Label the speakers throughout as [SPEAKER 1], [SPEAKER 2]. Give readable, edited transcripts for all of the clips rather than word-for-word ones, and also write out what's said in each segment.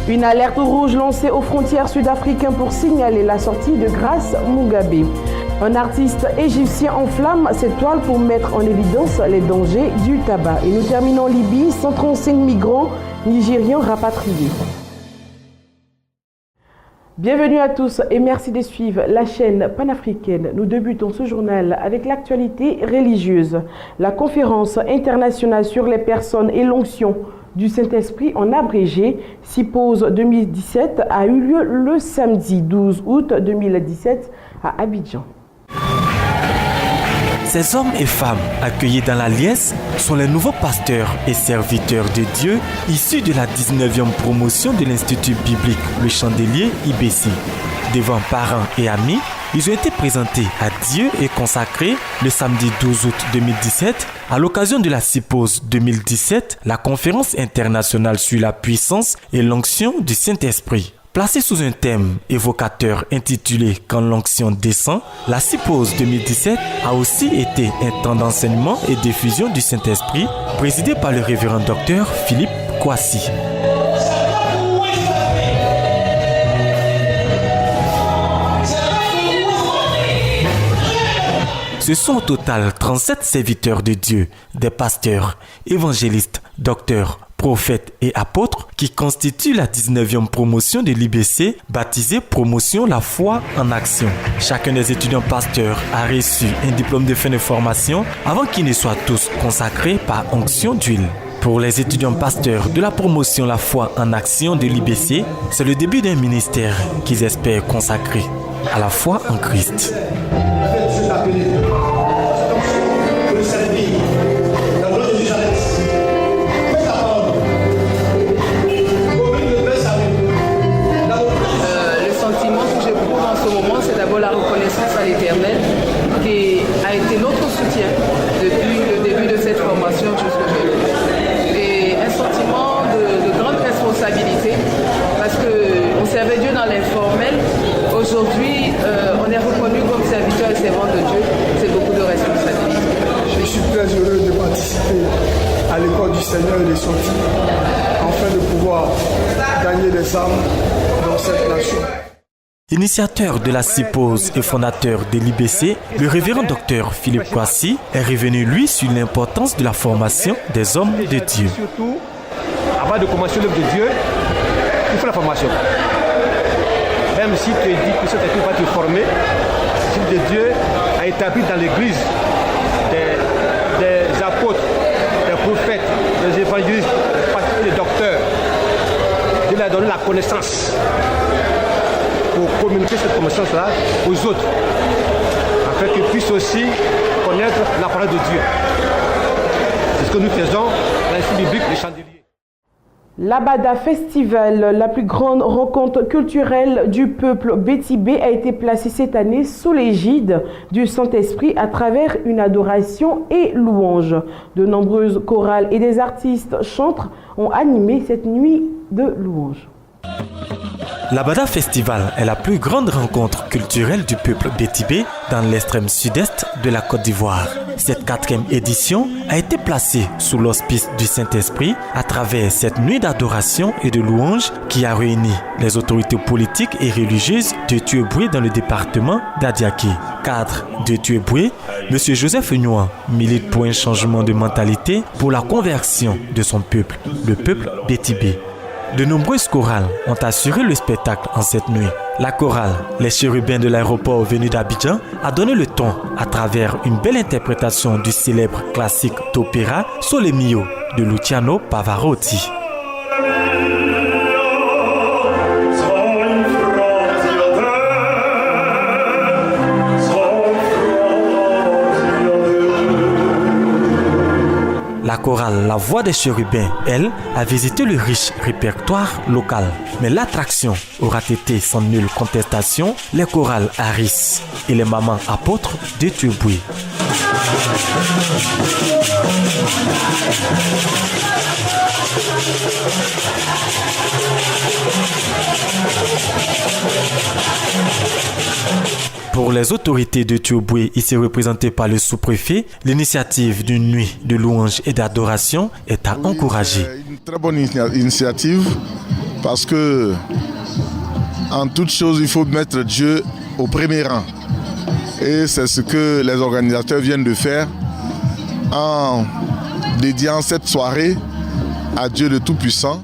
[SPEAKER 1] Une alerte rouge lancée aux frontières sud-africaines pour signaler la sortie de Grace Mugabe. Un artiste égyptien enflamme cette toile pour mettre en évidence les dangers du tabac. Et nous terminons en Libye, 135 migrants nigérians rapatriés. Bienvenue à tous et merci de suivre la chaîne panafricaine. Nous débutons ce journal avec l'actualité religieuse. La conférence internationale sur les personnes et l'onction du Saint-Esprit en abrégé, SIPOSE 2017, a eu lieu le samedi 12 août 2017 à Abidjan.
[SPEAKER 2] Ces hommes et femmes accueillis dans la liesse sont les nouveaux pasteurs et serviteurs de Dieu issus de la 19e promotion de l'Institut biblique Le Chandelier IBC. Devant parents et amis, ils ont été présentés à Dieu et consacrés le samedi 12 août 2017 à l'occasion de la SIPOSE 2017, la conférence internationale sur la puissance et l'onction du Saint-Esprit. Placée sous un thème évocateur intitulé « Quand l'onction descend », la SIPOSE 2017 a aussi été un temps d'enseignement et diffusion du Saint-Esprit présidé par le révérend docteur Philippe Kwasi. Ce sont au total 37 serviteurs de Dieu, des pasteurs, évangélistes, docteurs, prophètes et apôtres qui constituent la 19e promotion de l'IBC baptisée Promotion la foi en action. Chacun des étudiants pasteurs a reçu un diplôme de fin de formation avant qu'ils ne soient tous consacrés par onction d'huile. Pour les étudiants pasteurs de la promotion la foi en action de l'IBC, c'est le début d'un ministère qu'ils espèrent consacrer à la foi en Christ.
[SPEAKER 3] La reconnaissance à l'Éternel qui a été notre soutien depuis le début de cette formation jusqu'aujourd'hui. Et un sentiment de grande responsabilité parce qu'on servait Dieu dans l'informel. Aujourd'hui, on est reconnu comme serviteur et servant de Dieu. C'est beaucoup de responsabilité.
[SPEAKER 4] Je suis très heureux de participer à l'école du Seigneur et des sorties afin de pouvoir gagner des âmes dans cette nation.
[SPEAKER 2] Initiateur de la SIPOSE et fondateur de l'IBC, le révérend docteur Philippe Kwasi est revenu lui sur l'importance de la formation des hommes de Dieu.
[SPEAKER 5] Surtout, avant de commencer l'œuvre de Dieu, il faut la formation. Même si tu dis que cette équipe va te former, l'Église de Dieu a établi dans l'Église des apôtres, des prophètes, des évangélistes, des pasteurs, des docteurs. Dieu leur a donné la connaissance pour communiquer cette connaissance-là aux autres, afin qu'ils puissent aussi connaître la parole de Dieu. C'est ce que nous faisons dans l'Institut biblique Le Chandelier.
[SPEAKER 1] L'Abada Festival, la plus grande rencontre culturelle du peuple bétibé, a été placée cette année sous l'égide du Saint-Esprit à travers une adoration et louange. De nombreuses chorales et des artistes chantres ont animé cette nuit de louange.
[SPEAKER 2] L'Abada Festival est la plus grande rencontre culturelle du peuple bétibé dans l'extrême sud-est de la Côte d'Ivoire. Cette 4e édition a été placée sous l'auspice du Saint-Esprit à travers cette nuit d'adoration et de louange qui a réuni les autorités politiques et religieuses de Tueboué dans le département d'Adiaké. Cadre de Tueboué, M. Joseph Nyoua milite pour un changement de mentalité pour la conversion de son peuple, le peuple bétibé. De nombreuses chorales ont assuré le spectacle en cette nuit. La chorale Les Chérubins de l'aéroport venu d'Abidjan a donné le ton à travers une belle interprétation du célèbre classique d'opéra Sole Mio de Luciano Pavarotti. La chorale La Voix des Chérubins, elle, a visité le riche répertoire local. Mais l'attraction aura été sans nulle contestation les chorales Harris et les mamans apôtres de Tueboué. Pour les autorités de Tueboué, ici représentées par le sous-préfet, l'initiative d'une nuit de louange et d'adoration est à encourager.
[SPEAKER 6] Une très bonne initiative parce que en toute chose, il faut mettre Dieu au premier rang. Et c'est ce que les organisateurs viennent de faire en dédiant cette soirée à Dieu le Tout-Puissant.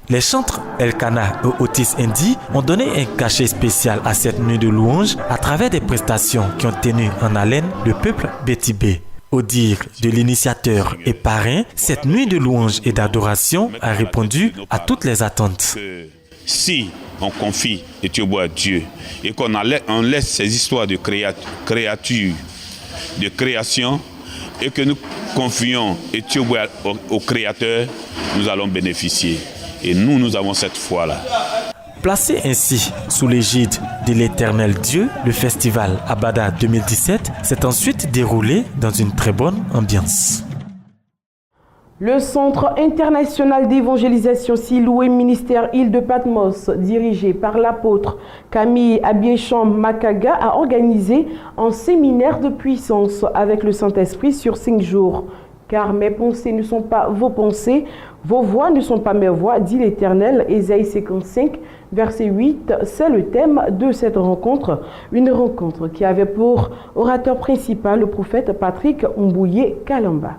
[SPEAKER 2] Les chantres Elkana et Otis Indi ont donné un cachet spécial à cette nuit de louange à travers des prestations qui ont tenu en haleine le peuple bétibé. Au dire de l'initiateur et parrain, cette nuit de louange et d'adoration a répondu à toutes les attentes.
[SPEAKER 7] Si on confie Ethiopie à Dieu et qu'on laisse ces histoires de créatures, de création, et que nous confions Ethiopie au Créateur, nous allons bénéficier. Et nous avons cette foi-là.
[SPEAKER 2] Placé ainsi sous l'égide de l'Éternel Dieu, le festival Abada 2017 s'est ensuite déroulé dans une très bonne ambiance.
[SPEAKER 1] Le Centre international d'évangélisation Siloué Ministère Île de Patmos, dirigé par l'apôtre Camille Abiéchamp Makaga, a organisé un séminaire de puissance avec le Saint-Esprit sur 5 jours. Car mes pensées ne sont pas vos pensées, vos voix ne sont pas mes voix, dit l'Éternel. Ésaïe 55, verset 8, c'est le thème de cette rencontre. Une rencontre qui avait pour orateur principal le prophète Patrick Mbouye Kalamba.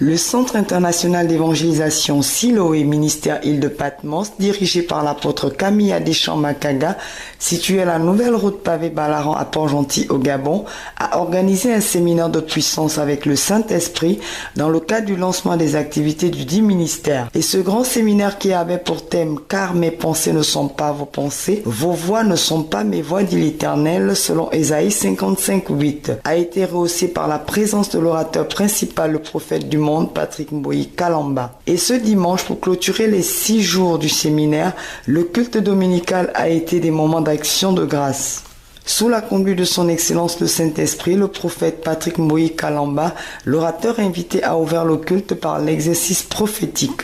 [SPEAKER 8] Le Centre international d'évangélisation Siloé Ministère Île de Patmos, dirigé par l'apôtre Camille Abiéchamp Makaga, situé à la nouvelle route pavée Balaran à Port-Gentil au Gabon, a organisé un séminaire de puissance avec le Saint-Esprit dans le cadre du lancement des activités du dit ministère. Et ce grand séminaire qui avait pour thème « Car mes pensées ne sont pas vos pensées, vos voix ne sont pas mes voix, dit l'Éternel » selon Ésaïe 55, 8, a été rehaussé par la présence de l'orateur principal, le prophète du Patrick Mbouye Kalamba. Et ce dimanche, pour clôturer les 6 jours du séminaire, le culte dominical a été des moments d'action de grâce. Sous la conduite de son Excellence le Saint-Esprit, le prophète Patrick Mbouye Kalamba, l'orateur invité a ouvert le culte par l'exercice prophétique.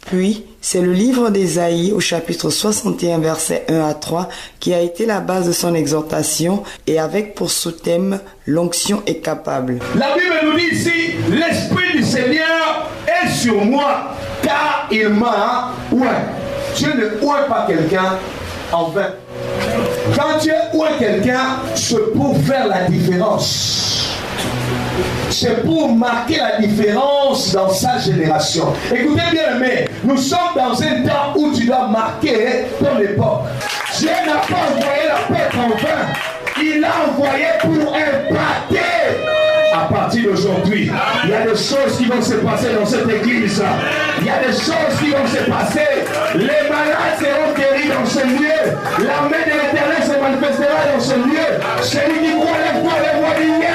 [SPEAKER 8] Puis, c'est le livre d'Ésaïe au chapitre 61, versets 1 à 3, qui a été la base de son exhortation et avec pour sous-thème « L'onction est capable ».
[SPEAKER 9] La Bible nous dit ici, l'Esprit du Seigneur est sur moi, car il m'a oué. Dieu ne oué pas quelqu'un en vain. Quand Dieu oué quelqu'un, c'est pour faire la différence. C'est pour marquer la différence dans sa génération. Écoutez bien, mais nous sommes dans un temps où tu dois marquer ton époque. Dieu n'a pas envoyé la paix en vain. Il l'a envoyé pour impacter. À partir d'aujourd'hui, il y a des choses qui vont se passer dans cette église. Il y a des choses qui vont se passer. Les malades seront guéris dans ce lieu. La main de l'Éternel se manifestera dans ce lieu. Celui qui croit lève-toi, les voix du yes.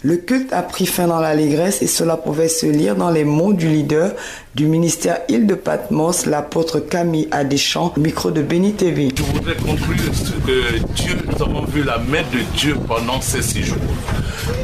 [SPEAKER 8] Le culte a pris fin dans l'allégresse et cela pouvait se lire dans les mots du leader du ministère Île de Patmos, l'apôtre Camille Abiéchamp, micro de Béni TV.
[SPEAKER 10] Je voudrais conclure que Dieu, nous avons vu la main de Dieu pendant ces 6 jours.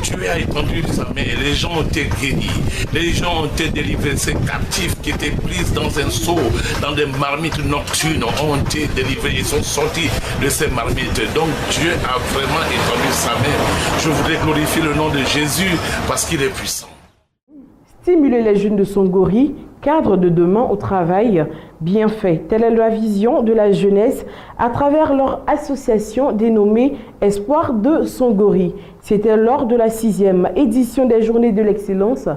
[SPEAKER 10] Dieu a étendu sa main et les gens ont été guéris. Les gens ont été délivrés. Ces captifs qui étaient pris dans un seau, dans des marmites nocturnes, ont été délivrés. Ils sont sortis de ces marmites. Donc Dieu a vraiment étendu sa main. Je voudrais glorifier le nom de Jésus parce qu'il est puissant.
[SPEAKER 1] Stimuler les jeunes de Songori, cadre de demain au travail, bien fait. Telle est la vision de la jeunesse à travers leur association dénommée Espoir de Songori. C'était lors de la 6e édition des Journées de l'Excellence.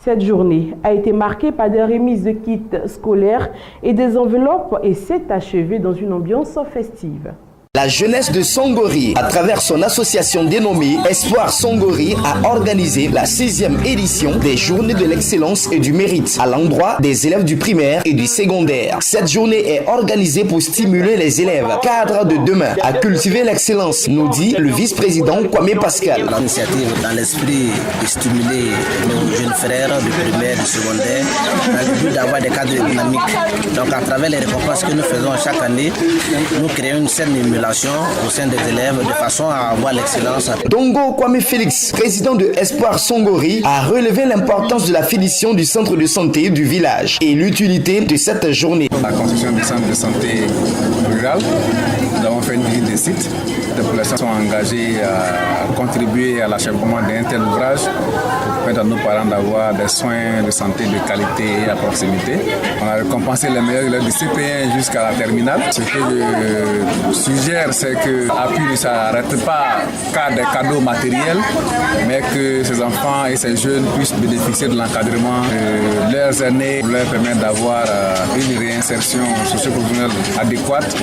[SPEAKER 1] Cette journée a été marquée par des remises de kits scolaires et des enveloppes et s'est achevée dans une ambiance festive.
[SPEAKER 11] La jeunesse de Songori, à travers son association dénommée Espoir Songori, a organisé la 6e édition des Journées de l'Excellence et du Mérite à l'endroit des élèves du primaire et du secondaire. Cette journée est organisée pour stimuler les élèves cadres de demain à cultiver l'excellence, nous dit le vice-président Kwame Pascal.
[SPEAKER 12] L'initiative dans l'esprit de stimuler nos jeunes frères du primaire et du secondaire dans le but d'avoir des cadres dynamiques. Donc à travers les récompenses que nous faisons chaque année, nous créons une scène numérique population, au sein des élèves, de façon à avoir l'excellence.
[SPEAKER 11] Dongo Kwame Félix, président de Espoir Songori, a relevé l'importance de la finition du centre de santé du village et l'utilité de cette journée.
[SPEAKER 13] La construction du centre de santé rural, nous avons fait une visite des sites. Les populations sont engagées à contribuer à l'achèvement d'un tel ouvrage pour permettre à nos parents d'avoir des soins de santé de qualité et à proximité. On a récompensé les meilleurs élèves du CP1 jusqu'à la terminale. Ce que je suggère, c'est que l'appui ne s'arrête pas qu'à des cadeaux matériels, mais que ces enfants et ces jeunes puissent bénéficier de l'encadrement de leurs aînés pour leur permettre d'avoir une réinsertion socio-professionnelle adéquate,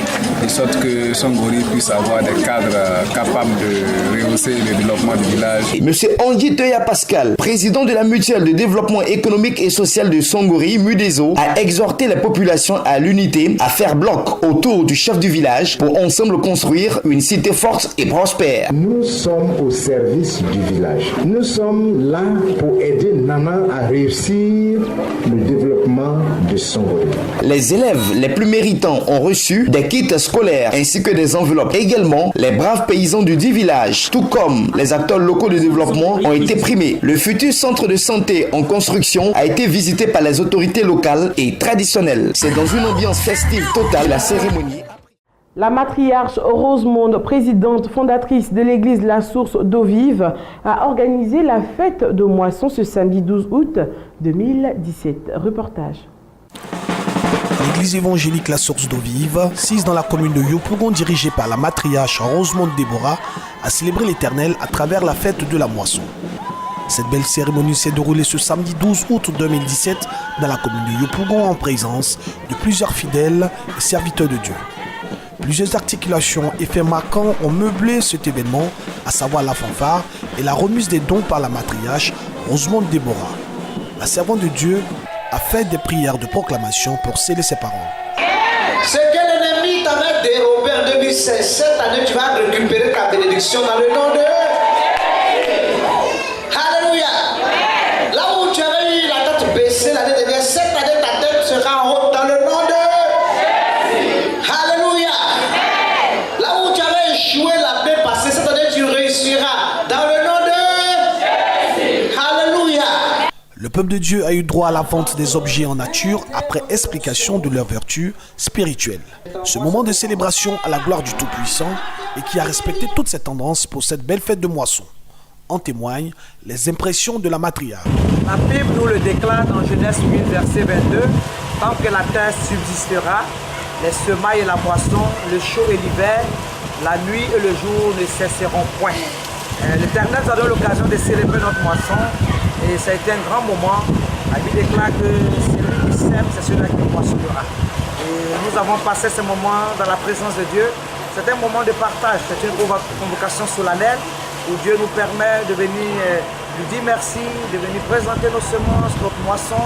[SPEAKER 13] de sorte que Songori puisse avoir des cadres capables de rehausser le développement du village.
[SPEAKER 11] Monsieur Angi Toya Pascal, président de la mutuelle de développement économique et social de Songori, Mudezo, a exhorté les populations à l'unité, à faire bloc autour du chef du village pour ensemble construire une cité forte et prospère.
[SPEAKER 14] Nous sommes au service du village. Nous sommes là pour aider Nana à réussir le développement de Songori.
[SPEAKER 11] Les élèves les plus méritants ont reçu des kits scolaires ainsi que des enveloppes. Également, les braves paysans du dit village, tout comme les acteurs locaux de développement, ont été primés. Le futur centre de santé en construction a été visité par les autorités locales et traditionnelles. C'est dans une ambiance festive totale la cérémonie.
[SPEAKER 1] La matriarche Rosemonde, présidente fondatrice de l'église La Source d'Eau Vive, a organisé la fête de moisson ce samedi 12 août 2017. Reportage.
[SPEAKER 15] L'église évangélique La Source d'Eau Vive, sise dans la commune de Yopougon, dirigée par la matriarche Rosemonde Déborah, a célébré l'Éternel à travers la fête de la moisson. Cette belle cérémonie s'est déroulée ce samedi 12 août 2017 dans la commune de Yopougon en présence de plusieurs fidèles et serviteurs de Dieu. Plusieurs articulations et faits marquants ont meublé cet événement, à savoir la fanfare et la remise des dons par la matriarche Rosemonde Déborah. La servante de Dieu a fait des prières de proclamation pour sceller ses paroles.
[SPEAKER 16] Ce que l'ennemi t'avait dérobé en 2016, cette année tu vas récupérer ta bénédiction dans le nom de... Alléluia. Là où tu avais eu la tête baissée l'année dernière, cette année ta tête sera en haut dans le nom de... Alléluia. Là où tu avais échoué l'année passée, cette année tu réussiras dans le nom de... Alléluia.
[SPEAKER 15] Le peuple de Dieu a eu droit à la vente des objets en nature après explication de leurs vertus spirituelles. Ce moment de célébration à la gloire du Tout-Puissant et qui a respecté toutes ces tendances pour cette belle fête de moisson. En témoignent les impressions de la matriarche.
[SPEAKER 17] La Bible nous le déclare dans Genèse 8, verset 22. Tant que la terre subsistera, les semailles et la moisson, le chaud et l'hiver, la nuit et le jour ne cesseront point. L'Éternel nous a donné l'occasion de célébrer notre moisson et ça a été un grand moment. La Bible déclare que celui qui sème, c'est celui qui moissonnera. Et nous avons passé ce moment dans la présence de Dieu. C'est un moment de partage, c'est une convocation solennelle où Dieu nous permet de venir lui dire merci, de venir présenter nos semences, notre moisson,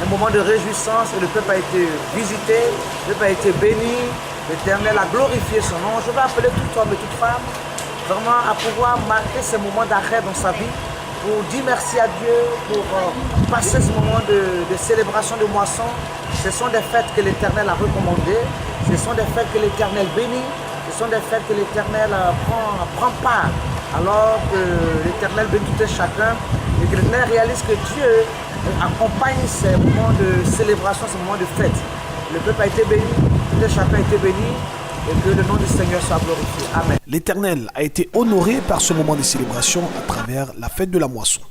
[SPEAKER 17] un moment de réjouissance et le peuple a été visité, le peuple a été béni, l'Éternel a glorifié son nom. Je vais appeler tout homme et toute femme vraiment à pouvoir marquer ce moment d'arrêt dans sa vie pour dire merci à Dieu, pour passer ce moment de célébration de moisson. Ce sont des fêtes que l'Éternel a recommandées, ce sont des fêtes que l'Éternel bénit, ce sont des fêtes que l'Éternel prend part. Alors que l'Éternel bénit tout et chacun et que l'Éternel réalise que Dieu accompagne ces moments de célébration, ces moments de fête. Le peuple a été béni, tout et chacun a été béni et que le nom du Seigneur soit glorifié. Amen.
[SPEAKER 15] L'Éternel a été honoré par ce moment de célébration à travers la fête de la moisson.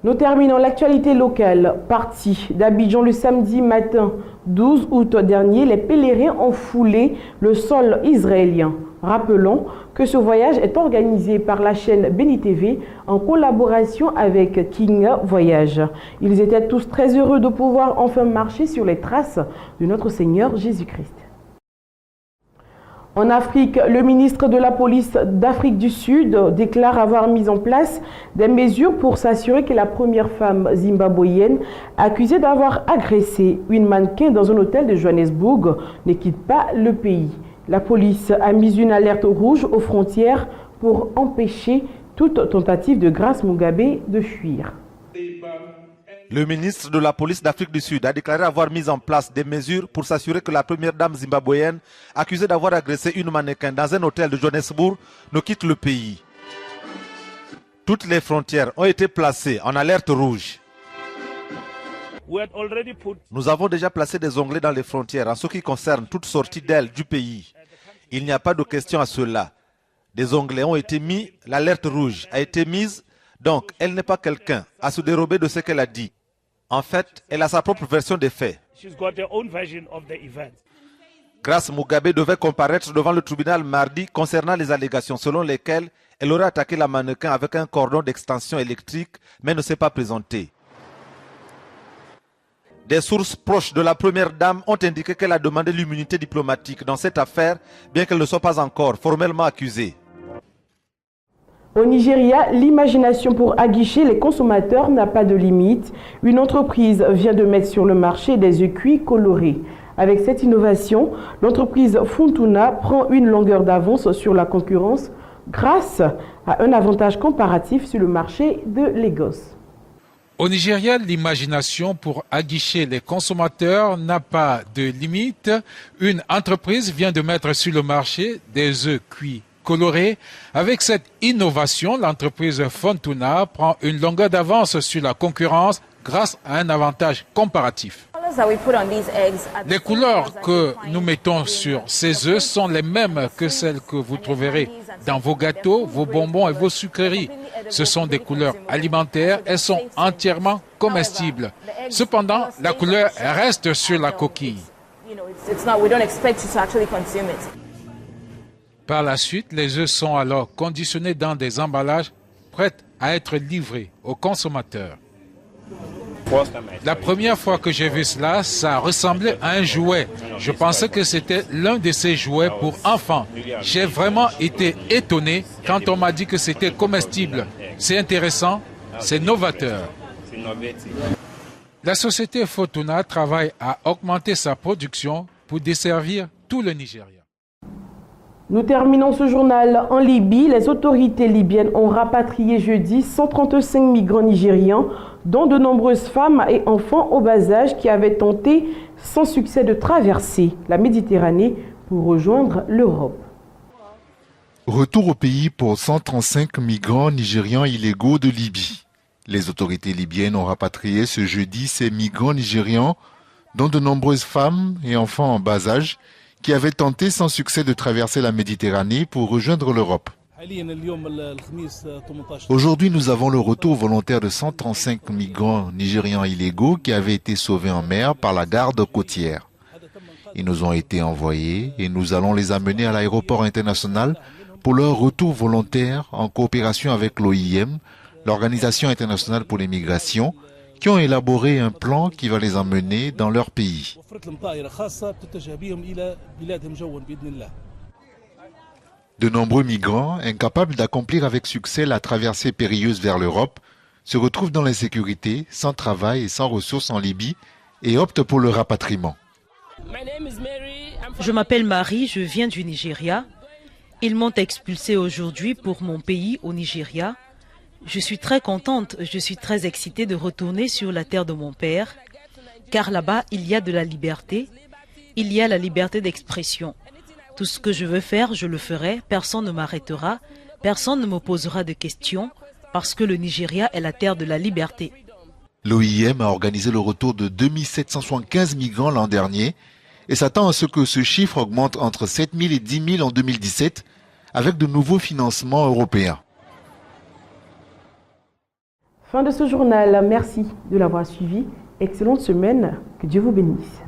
[SPEAKER 1] Nous terminons l'actualité locale. Parti d'Abidjan le samedi matin 12 août dernier, les pèlerins ont foulé le sol israélien. Rappelons que ce voyage est organisé par la chaîne Béni TV en collaboration avec King Voyage. Ils étaient tous très heureux de pouvoir enfin marcher sur les traces de notre Seigneur Jésus-Christ. En Afrique, le ministre de la police d'Afrique du Sud déclare avoir mis en place des mesures pour s'assurer que la première femme zimbabwéenne accusée d'avoir agressé une mannequin dans un hôtel de Johannesburg ne quitte pas le pays. La police a mis une alerte rouge aux frontières pour empêcher toute tentative de Grace Mugabe de fuir.
[SPEAKER 18] Le ministre de la police d'Afrique du Sud a déclaré avoir mis en place des mesures pour s'assurer que la première dame zimbabwéenne, accusée d'avoir agressé une mannequin dans un hôtel de Johannesburg, ne quitte le pays. Toutes les frontières ont été placées en alerte rouge. Nous avons déjà placé des onglets dans les frontières en ce qui concerne toute sortie d'aile du pays. Il n'y a pas de question à cela. Des onglets ont été mis, l'alerte rouge a été mise, donc elle n'est pas quelqu'un à se dérober de ce qu'elle a dit. En fait, elle a sa propre version des faits. Grace Mugabe devait comparaître devant le tribunal mardi concernant les allégations selon lesquelles elle aurait attaqué la mannequin avec un cordon d'extension électrique mais ne s'est pas présentée. Des sources proches de la première dame ont indiqué qu'elle a demandé l'immunité diplomatique dans cette affaire, bien qu'elle ne soit pas encore formellement accusée.
[SPEAKER 1] Au Nigeria, l'imagination pour aguicher les consommateurs n'a pas de limite. Une entreprise vient de mettre sur le marché des œufs cuits colorés. Avec cette innovation, l'entreprise Funtuna prend une longueur d'avance sur la concurrence grâce à un avantage comparatif sur le marché de Lagos.
[SPEAKER 19] Au Nigeria, l'imagination pour aguicher les consommateurs n'a pas de limite. Une entreprise vient de mettre sur le marché des œufs cuits colorés. Avec cette innovation, l'entreprise Funtuna prend une longueur d'avance sur la concurrence grâce à un avantage comparatif. Les couleurs que nous mettons sur ces œufs sont les mêmes que celles que vous trouverez dans vos gâteaux, vos bonbons et vos sucreries. Ce sont des couleurs alimentaires, elles sont entièrement comestibles. Cependant, la couleur reste sur la coquille. Par la suite, les œufs sont alors conditionnés dans des emballages prêts à être livrés aux consommateurs. La première fois que j'ai vu cela, ça ressemblait à un jouet. Je pensais que c'était l'un de ces jouets pour enfants. J'ai vraiment été étonné quand on m'a dit que c'était comestible. C'est intéressant, c'est novateur. La société Funtuna travaille à augmenter sa production pour desservir tout le Nigeria.
[SPEAKER 1] Nous terminons ce journal en Libye. Les autorités libyennes ont rapatrié jeudi 135 migrants nigérians, dont de nombreuses femmes et enfants au bas âge qui avaient tenté sans succès de traverser la Méditerranée pour rejoindre l'Europe.
[SPEAKER 20] Retour au pays pour 135 migrants nigérians illégaux de Libye. Les autorités libyennes ont rapatrié ce jeudi ces migrants nigérians, dont de nombreuses femmes et enfants en bas âge, qui avaient tenté sans succès de traverser la Méditerranée pour rejoindre l'Europe. Aujourd'hui, nous avons le retour volontaire de 135 migrants nigérians illégaux qui avaient été sauvés en mer par la garde côtière. Ils nous ont été envoyés et nous allons les amener à l'aéroport international pour leur retour volontaire en coopération avec l'OIM, l'Organisation internationale pour les migrations, qui ont élaboré un plan qui va les emmener dans leur pays. De nombreux migrants, incapables d'accomplir avec succès la traversée périlleuse vers l'Europe, se retrouvent dans l'insécurité, sans travail et sans ressources en Libye et optent pour le rapatriement.
[SPEAKER 21] Je m'appelle Marie, je viens du Nigeria. Ils m'ont expulsée aujourd'hui pour mon pays au Nigeria. Je suis très contente, je suis très excitée de retourner sur la terre de mon père, car là-bas, il y a de la liberté, il y a la liberté d'expression. Tout ce que je veux faire, je le ferai, personne ne m'arrêtera, personne ne me posera de questions, parce que le Nigeria est la terre de la liberté.
[SPEAKER 20] L'OIM a organisé le retour de 2775 migrants l'an dernier et s'attend à ce que ce chiffre augmente entre 7 000 et 10 000 en 2017 avec de nouveaux financements européens.
[SPEAKER 1] Fin de ce journal. Merci de l'avoir suivi. Excellente semaine. Que Dieu vous bénisse.